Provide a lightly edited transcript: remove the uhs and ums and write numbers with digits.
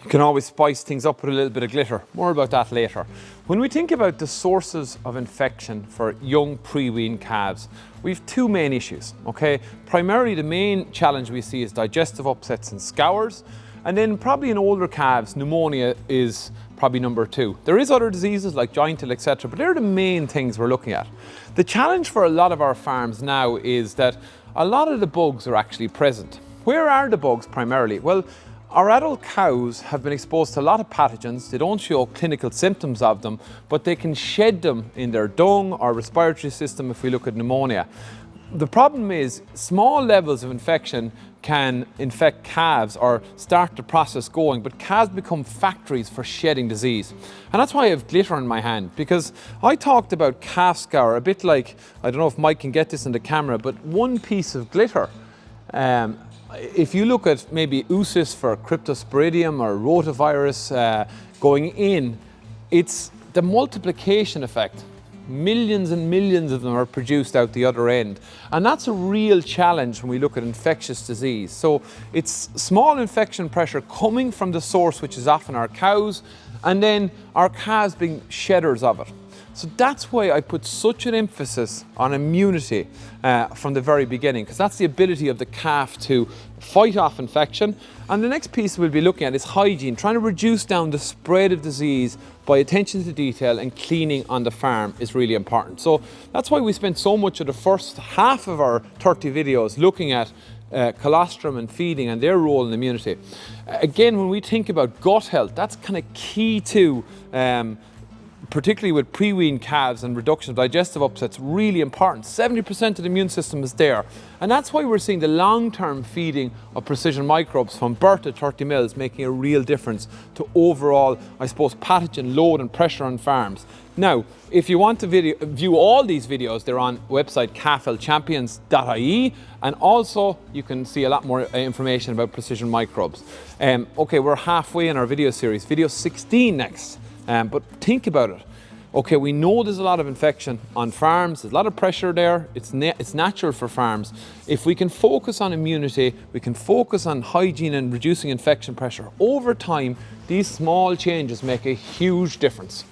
You can always spice things up with a little bit of glitter. More about that later. When we think about the sources of infection for young pre-weaned calves, we have two main issues, okay? Primarily the main challenge we see is digestive upsets and scours, and then probably in older calves, pneumonia is probably number two. There is other diseases like joint ill, etc., but they're the main things we're looking at. The challenge for a lot of our farms now is that a lot of the bugs are actually present. Where are the bugs primarily? Well, our adult cows have been exposed to a lot of pathogens. They don't show clinical symptoms of them, but they can shed them in their dung or respiratory system if we look at pneumonia. The problem is small levels of infection can infect calves or start the process going, but calves become factories for shedding disease. And that's why I have glitter in my hand, because I talked about calf scour a bit like, I don't know if Mike can get this in the camera, but one piece of glitter. If you look at maybe oocysts for cryptosporidium or rotavirus going in, it's the multiplication effect. Millions and millions of them are produced out the other end. And that's a real challenge when we look at infectious disease. So it's small infection pressure coming from the source, which is often our cows, and then our calves being shedders of it. So that's why I put such an emphasis on immunity from the very beginning, because that's the ability of the calf to fight off infection. And the next piece we'll be looking at is hygiene, trying to reduce down the spread of disease by attention to detail, and cleaning on the farm is really important. So that's why we spent so much of the first half of our 30 videos looking at colostrum and feeding and their role in immunity. Again, when we think about gut health, that's kind of key to particularly with pre-weaned calves and reduction of digestive upsets, really important. 70% of the immune system is there. And that's why we're seeing the long-term feeding of precision microbes from birth to 30 mils making a real difference to overall, I suppose, pathogen load and pressure on farms. Now, if you want to view all these videos, they're on website calfhealthchampions.ie, and also you can see a lot more information about precision microbes. Okay, we're halfway in our video series, video 16 next. But think about it. Okay, we know there's a lot of infection on farms, there's a lot of pressure there, it's natural for farms. If we can focus on immunity, we can focus on hygiene and reducing infection pressure, over time, these small changes make a huge difference.